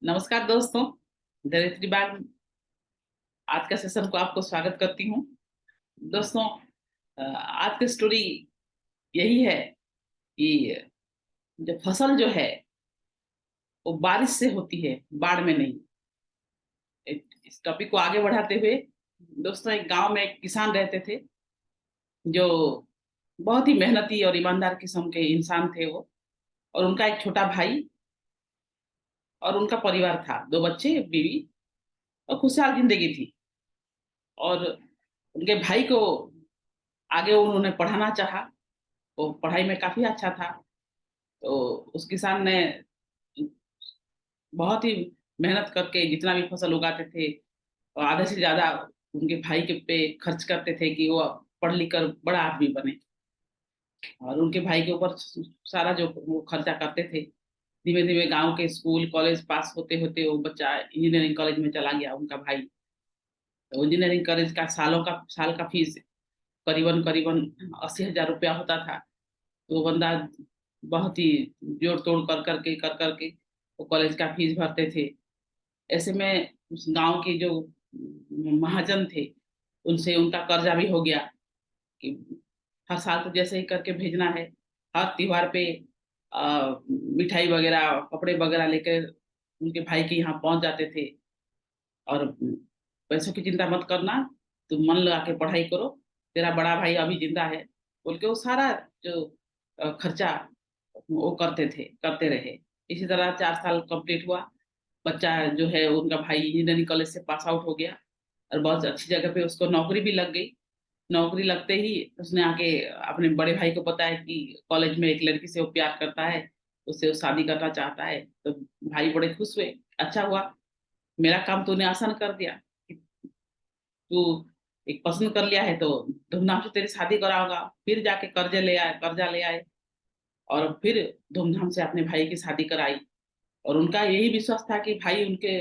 नमस्कार दोस्तों। धरित्री बाग आज का सेशन को आपको स्वागत करती हूँ। दोस्तों, आज की स्टोरी यही है कि जो फसल जो है वो बारिश से होती है, बाढ़ में नहीं। इस टॉपिक को आगे बढ़ाते हुए दोस्तों, एक गांव में एक किसान रहते थे जो बहुत ही मेहनती और ईमानदार किस्म के इंसान थे वो। और उनका एक छोटा भाई और उनका परिवार था, दो बच्चे, बीवी, और खुशहाल जिंदगी थी। और उनके भाई को आगे उन्होंने पढ़ाना चाहा। वो पढ़ाई में काफी अच्छा था। तो उस किसान ने बहुत ही मेहनत करके जितना भी फसल उगाते थे और आधे से ज्यादा उनके भाई के पे खर्च करते थे कि वो पढ़ लिख कर बड़ा आदमी बने। और उनके भाई के ऊपर सारा जो वो खर्चा करते थे। धीमे धीमे गांव के स्कूल कॉलेज पास होते होते वो बच्चा इंजीनियरिंग कॉलेज में चला गया, उनका भाई। तो इंजीनियरिंग कॉलेज का साल का फीस करीबन करीबन 80,000 रुपया होता था। तो वो बंदा बहुत ही जोड़ तोड़ कर करके वो कॉलेज का फीस भरते थे। ऐसे में उस गांव के जो महाजन थे उनसे उनका कर्जा भी हो गया कि हर साल तो जैसे ही करके भेजना है। हर त्योहार पे मिठाई वगैरह कपड़े वगैरह लेकर उनके भाई के यहाँ पहुंच जाते थे। और पैसों की चिंता मत करना, तुम मन लगा के पढ़ाई करो, तेरा बड़ा भाई अभी जिंदा है, बोल के वो सारा जो खर्चा वो करते रहे। इसी तरह 4 साल कंप्लीट हुआ। बच्चा जो है उनका भाई इंजीनियरिंग कॉलेज से पास आउट हो गया और बहुत अच्छी जगह पे उसको नौकरी भी लग गई। नौकरी लगते ही उसने आके अपने बड़े भाई को बताया कि कॉलेज में एक लड़की से वो प्यार करता है, उससे वो शादी करना चाहता है। तो भाई बड़े खुश हुए। अच्छा हुआ, मेरा काम तूने आसान कर दिया। तू एक पसंद कर लिया है तो धूमधाम से तेरी शादी कराऊंगा। फिर जाके कर्जा ले आए और फिर धूमधाम से अपने भाई की शादी कराई। और उनका यही विश्वास था कि भाई उनके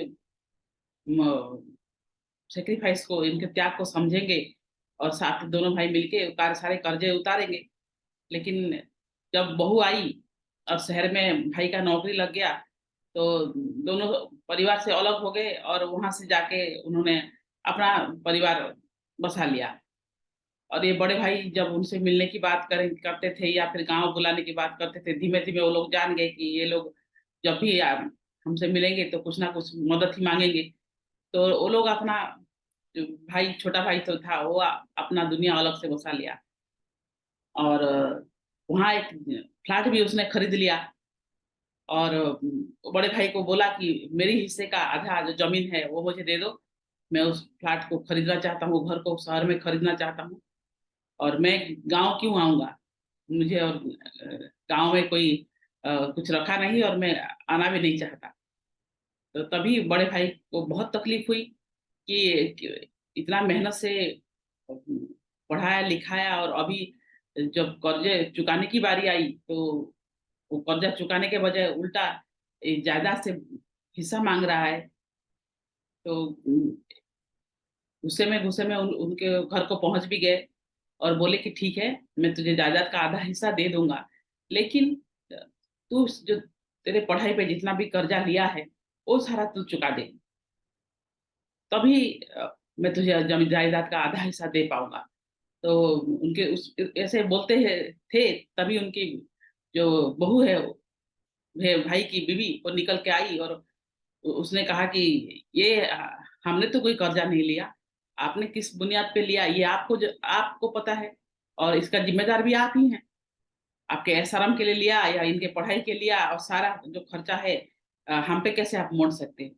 सेक्रीफाइस को, इनके त्याग को समझेंगे और साथ दोनों भाई मिलके सारे कर्जे उतारेंगे। लेकिन जब बहू आई और शहर में भाई का नौकरी लग गया तो दोनों परिवार से अलग हो गए और वहां से जाके उन्होंने अपना परिवार बसा लिया। और ये बड़े भाई जब उनसे मिलने की बात करते थे या फिर गांव बुलाने की बात करते थे, धीमे धीमे वो लोग जान गए कि ये लोग जब भी हमसे मिलेंगे तो कुछ ना कुछ मदद ही मांगेंगे। तो वो लोग अपना जो भाई, छोटा भाई तो था, वो अपना दुनिया अलग से बसा लिया। और वहाँ एक फ्लैट भी उसने खरीद लिया। और बड़े भाई को बोला कि मेरी हिस्से का आधा जो जमीन है वो मुझे दे दो। मैं उस फ्लैट को खरीदना चाहता हूँ, घर को शहर में खरीदना चाहता हूँ। और मैं गांव क्यों आऊंगा, मुझे और गांव में कोई कुछ रखा नहीं और मैं आना भी नहीं चाहता। तो तभी बड़े भाई को बहुत तकलीफ हुई कि इतना मेहनत से पढ़ाया लिखाया और अभी जब कर्जे चुकाने की बारी आई तो वो कर्जा चुकाने के बजाय उल्टा जायदाद से हिस्सा मांग रहा है। तो गुस्से में उनके घर को पहुंच भी गए और बोले कि ठीक है, मैं तुझे जायदाद का आधा हिस्सा दे दूंगा, लेकिन तू जो तेरे पढ़ाई पे जितना भी कर्जा लिया है वो सारा तू चुका दे, तभी मैं तुझे जमीन जायदाद का आधा हिस्सा दे पाऊंगा। तो उनके उस ऐसे बोलते हैं थे, तभी उनकी जो बहू है भाई की बीवी वो निकल के आई और उसने कहा कि ये हमने तो कोई कर्जा नहीं लिया, आपने किस बुनियाद पे लिया ये आपको पता है, और इसका जिम्मेदार भी आप ही हैं। आपके एहसाराम के लिए लिया या इनके पढ़ाई के लिया, और सारा जो खर्चा है हम पे कैसे आप मोड़ सकते हैं।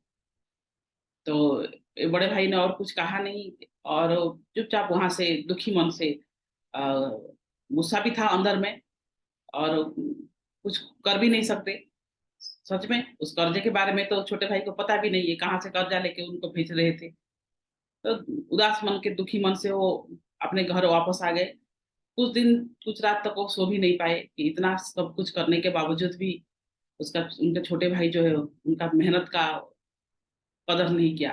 तो ये बड़े भाई ने और कुछ कहा नहीं और चुपचाप वहां से दुखी मन से, अ, गुस्सा भी था अंदर में और कुछ कर भी नहीं सकते। सच में उस कर्जे के बारे में तो छोटे भाई को पता भी नहीं है कहाँ से कर्जा लेके उनको भेज रहे थे। तो उदास मन के दुखी मन से वो अपने घर वापस आ गए। कुछ दिन कुछ रात तक वो सो भी नहीं पाए कि इतना सब कुछ करने के बावजूद भी उसका उनके छोटे भाई जो है उनका मेहनत का कदर नहीं किया।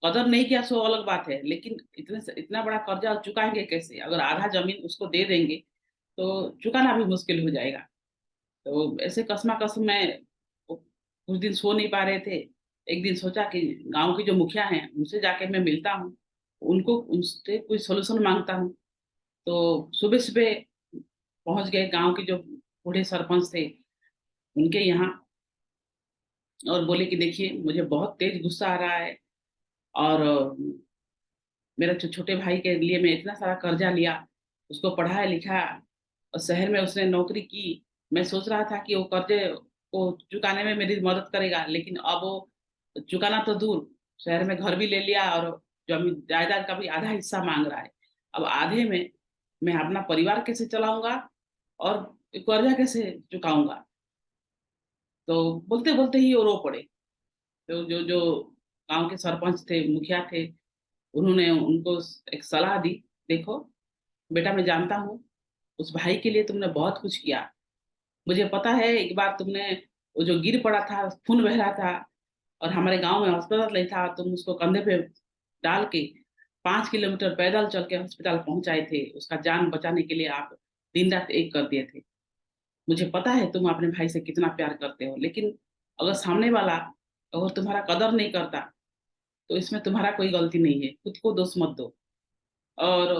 कदर नहीं किया सो अलग बात है, लेकिन इतना बड़ा कर्जा चुकाएंगे कैसे? अगर आधा जमीन उसको दे देंगे तो चुकाना भी मुश्किल हो जाएगा। तो ऐसे कसमा कसम में वो कुछ दिन सो नहीं पा रहे थे। एक दिन सोचा कि गाँव के जो मुखिया हैं, उनसे जाके मैं मिलता हूँ, उनको उनसे कोई सॉल्यूशन माँगता हूँ। तो सुबह-सुबह पहुँच गए गाँव के जो बूढ़े सरपंच थे, उनके यहाँ और बोले कि देखिए मुझे बहुत तेज़ गुस्सा आ रहा है और मेरा जो छोटे भाई के लिए मैं इतना सारा कर्जा लिया, उसको पढ़ाया-लिखाया और शहर में उसने नौकरी की। मैं सोच रहा था कि वो कर्जे को चुकाने में मेरी मदद करेगा, लेकिन अब वो चुकाना तो दूर, शहर में घर भी ले लिया और जमीन जायदाद का भी आधा हिस्सा माँग रहा है। अब आधे में मैं अपना परिवार कैसे चलाऊँगा और कर्जा कैसे चुकाऊँगा? तो बोलते-बोलते ही वो रो पड़े। तो जो गाँव के सरपंच थे, मुखिया थे, उन्होंने उनको एक सलाह दी, देखो बेटा मैं जानता हूँ, उस भाई के लिए तुमने बहुत कुछ किया। मुझे पता है एक बार तुमने वो जो गिर पड़ा था, खून बह रहा था और हमारे गाँव में अस्पताल नहीं था, तुम उसको कंधे पे डाल के 5 किलोमीटर पैदल चल के अस्पताल पहुँचाए थे। उसका जान बचाने के लिए आप दिन-रात एक कर दिए थे। मुझे पता है तुम अपने भाई से कितना प्यार करते हो, लेकिन अगर सामने वाला अगर तुम्हारा कदर नहीं करता, तो इसमें तुम्हारा कोई गलती नहीं है, खुद को दोष मत दो। और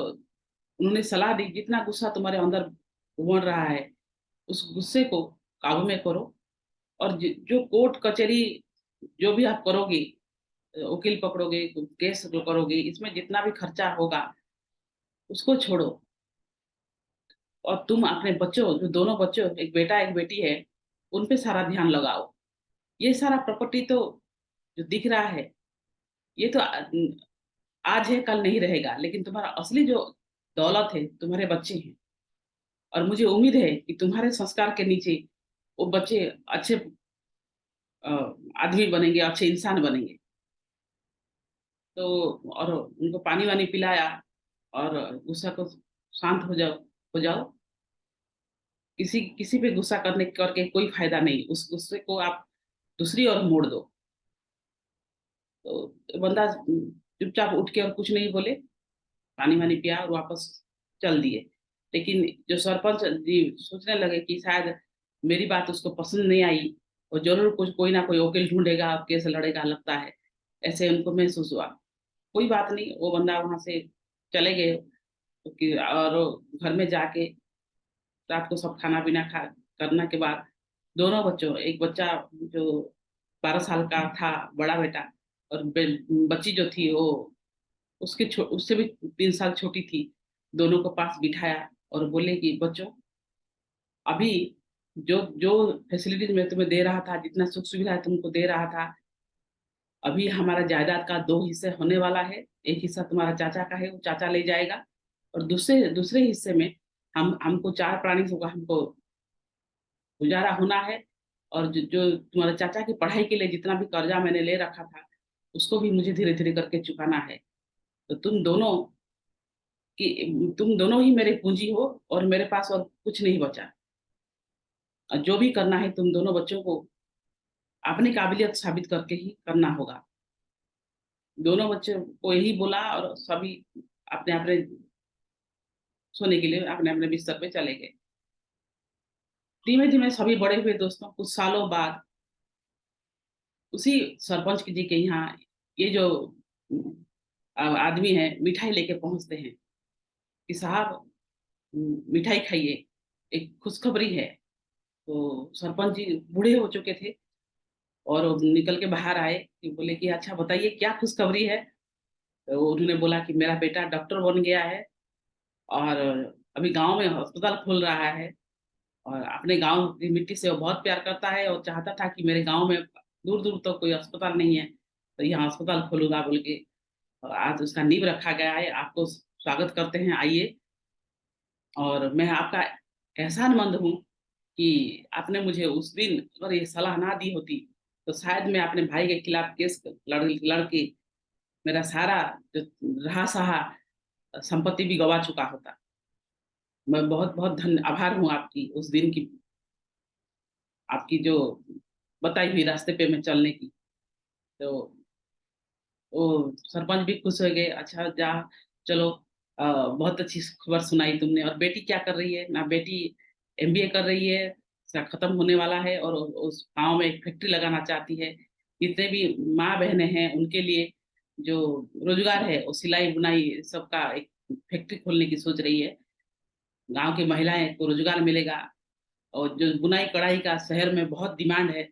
उन्होंने सलाह दी जितना गुस्सा तुम्हारे अंदर उमड़ रहा है, उस गुस्से को काबू में करो और जो कोर्ट कचहरी जो भी आप करोगे, वकील पकड़ोगे, केस जो करोगे, इसमें जितना भी खर्चा होगा, उसको छोड़ो और तुम अपने बच्चों जो दोनों बच्चों, एक बेटा, एक बेटी है, उन पे सारा ध्यान लगाओ। ये सारा प्रॉपर्टी तो जो दिख रहा है, ये तो आज है, कल नहीं रहेगा, लेकिन तुम्हारा असली जो दौलत है, तुम्हारे बच्चे हैं और मुझे उम्मीद है कि तुम्हारे संस्कार के नीचे वो बच्चे अच्छे अ, आदमी बनेंगे, अच्छे इंसान बनेंगे। तो और उनको पानी-वानी पिलाया और गुस्सा को शांत हो जाओ। किसी किसी पे गुस्सा करके कोई फ़ायदा नहीं, उस गुस्से को आप दूसरी ओर मोड़ दो। तो बंदा चुपचाप उठ के और कुछ नहीं बोले, पानी-वानी पिया और वापस चल दिए। लेकिन जो सरपंच जी सोचने लगे कि शायद मेरी बात उसको पसंद नहीं आई और ज़रूर कुछ कोई ना कोई वकील ढूँढेगा, केस लड़ेगा लगता है, ऐसे उनको महसूस हुआ। कोई बात नहीं, वो बंदा वहाँ से चले गए कि और घर में जाके रात को सब खाना-पीना खा करने के बाद दोनों बच्चों एक बच्चा जो 12 साल का था, बड़ा बेटा और बच्ची जो थी वो उससे भी 3 साल छोटी थी। दोनों को पास बिठाया और बोले कि बच्चों अभी जो जो फैसिलिटीज़ मैं तुम्हें दे रहा था, जितना सुख-सुविधा तुमको दे रहा था, अभी हमारा जायदाद का 2 हिस्से होने वाला है। एक हिस्सा तुम्हारा चाचा का है, वो चाचा ले जाएगा और दूसरे दूसरे हिस्से में हमको 4 प्राणी होगा हमको गुज़ारा होना है और जो जो तुम्हारे चाचा की पढ़ाई के लिए जितना भी कर्ज़ा मैंने ले रखा था, उसको भी मुझे धीरे-धीरे करके चुकाना है। तो तुम दोनों ही मेरे पूँजी हो और मेरे पास और कुछ नहीं बचा। जो भी करना है तुम दोनों बच्चों को अपनी काबिलियत साबित करके ही करना होगा। दोनों बच्चों को यही बोला और सभी अपने-अपने सोने के लिए अपने-अपने बिस्तर पे चले गए। धीमे-धीमे सभी बड़े हुए दोस्तों, कुछ सालों बाद उसी सरपंच जी के यहाँ ये जो आदमी है मिठाई लेके पहुँचते हैं कि साहब मिठाई खाइए, एक खुशखबरी है। तो सरपंच जी बूढ़े हो चुके थे और वो निकल के बाहर आए कि बोले कि अच्छा बताइए क्या खुशखबरी है? तो उन्होंने बोला कि मेरा बेटा डॉक्टर बन गया है और अभी गाँव में अस्पताल खोल रहा है और अपने गाँव की मिट्टी से वो बहुत प्यार करता है और चाहता था कि मेरे गाँव में दूर-दूर तक कोई अस्पताल नहीं है, तो यहाँ अस्पताल खोलूँगा बोल के आज उसका नींव रखा गया है। आपको स्वागत करते हैं, आइए और मैं आपका एहसानमंद हूँ कि आपने मुझे उस दिन अगर ये सलाह ना दी होती, तो शायद मैं अपने भाई के खिलाफ केस लड़ के मेरा सारा जो रहा-सहा संपत्ति भी गँवा चुका होता। मैं बहुत-बहुत आभार हूँ आपकी उस दिन की, आपकी जो बताई हुई रास्ते पे मैं चलने की। तो वो सरपंच भी खुश हो गए, अच्छा जा चलो बहुत अच्छी खबर सुनाई तुमने और बेटी क्या कर रही है? ना बेटी एमबीए कर रही है खत्म होने वाला है और उस गाँव में एक फैक्ट्री लगाना चाहती है। जितने भी माँ-बहनें हैं उनके लिए जो रोज़गार है वो सिलाई-बुनाई सबका एक फैक्ट्री खोलने की सोच रही है। गाँव की महिलाएँ को रोज़गार मिलेगा और जो बुनाई-कढ़ाई का शहर में बहुत डिमांड है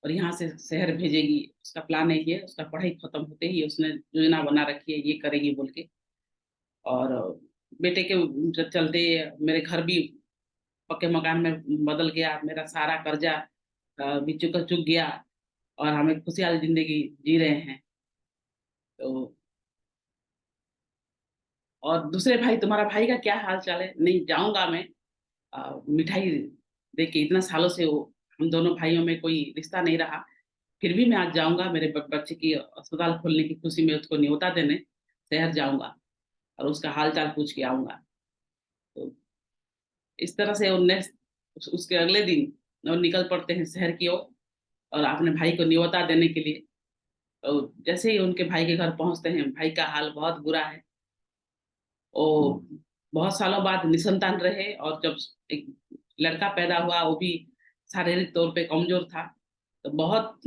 और यहाँ से शहर भेजेगी, उसका प्लान है ये, उसका पढ़ाई खत्म होते ही उसने योजना बना रखी है, ये करेगी बोल के। और बेटे के चलते मेरे घर भी पक्के मकान में बदल गया, मेरा सारा कर्जा भी चुक गया और हमें खुशहाल ज़िंदगी जी रहे हैं। तो और दूसरे भाई तुम्हारा भाई का क्या हाल-चाल है? नहीं जाऊँगा मैं मिठाई दे के इतना सालों से वो हम दोनों भाइयों में कोई रिश्ता नहीं रहा। फिर भी मैं आज जाऊँगा मेरे बच्चे की अस्पताल खोलने की खुशी में उसको न्योता देने शहर जाऊँगा और उसका हाल-चाल पूछ के आऊँगा। तो इस तरह से वो नेक्स्ट उसके अगले दिन वो निकल पड़ते हैं शहर की ओर और अपने भाई को न्योता देने के लिए। तो जैसे ही उनके भाई के घर पहुँचते हैं, भाई का हाल बहुत बुरा है। वो बहुत सालों बाद निसंतान रहे और जब एक लड़का पैदा हुआ, वो भी शारीरिक तौर पे कमज़ोर था। तो बहुत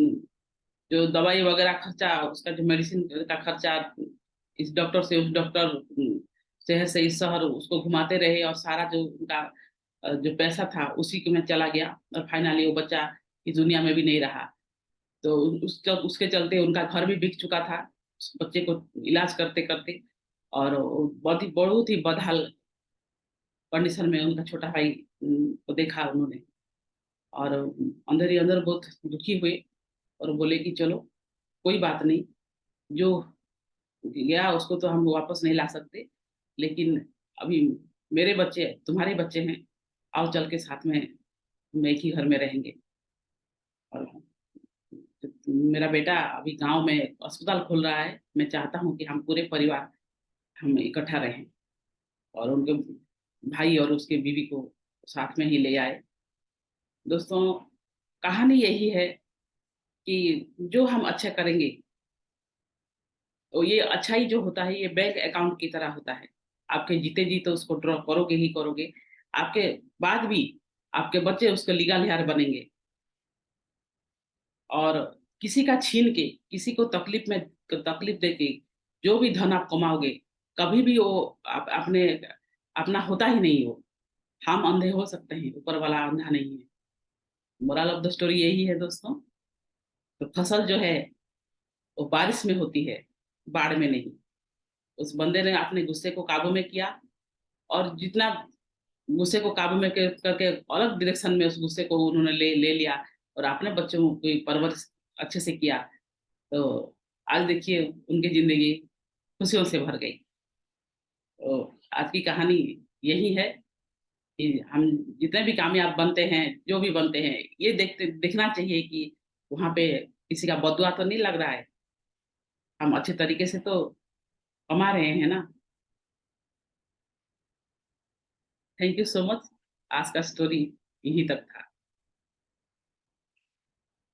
जो दवाई वगैरह खर्चा, उसका जो मेडिसिन का खर्चा, इस डॉक्टर से उस डॉक्टर शहर से इस शहर उसको घुमाते रहे और सारा जो उनका जो पैसा था उसी के में चला गया और फाइनली वो बच्चा इस दुनिया में भी नहीं रहा। तो उसके चलते उनका घर भी बिक चुका था, उस बच्चे को इलाज करते-करते और वो बहुत ही बदहाल कंडीशन में उनका छोटा भाई को देखा उन्होंने और अंदर ही अंदर बहुत दुखी हुए और बोले कि चलो कोई बात नहीं, जो गया उसको तो हम वापस नहीं ला सकते, लेकिन अभी मेरे बच्चे तुम्हारे बच्चे हैं, आओ चल के साथ में हम एक ही घर में रहेंगे। और मेरा बेटा अभी गाँव में अस्पताल खोल रहा है, मैं चाहता हूँ कि हम पूरे परिवार हम इकट्ठा रहें और उनके भाई और उसके बीवी को साथ में ही ले आए। दोस्तों, कहानी यही है कि जो हम अच्छा करेंगे, तो ये अच्छाई जो होता है ये बैंक अकाउंट की तरह होता है। आपके जीते जी तो उसको ड्रॉ करोगे ही करोगे। आपके बाद भी आपके बच्चे उसके लीगालिहार बनेंगे और किसी का छीन के, किसी को तकलीफ देके जो भी धन आप कमाओगे, कभी भी वो आप अपना होता ही नहीं वो। हम अंधे हो सकते हैं, ऊपर वाला अंधा नहीं है। मोरल ऑफ द स्टोरी यही है दोस्तों। तो फसल जो है, वो बारिश में होती है, बाढ़ में नहीं। उस बंदे ने अपने गुस्से को काबू में किया और जितना गुस्से को काबू में करके अलग डायरेक्शन में उस गुस्से को उन्होंने ले ले लिया और अपने बच्चों की परवरिश अच्छे से किया। तो आज देखिए उनकी ज़िंदगी खुशियों से भर गई। तो आज की कहानी यही है कि हम जितने भी कामयाब बनते हैं, जो भी बनते हैं, ये देखना चाहिए कि वहाँ पे किसी का बददुआ तो नहीं लग रहा है। हम अच्छे तरीके से तो कमा रहे हैं ना। Thank you so much. आज का स्टोरी यहीं तक था।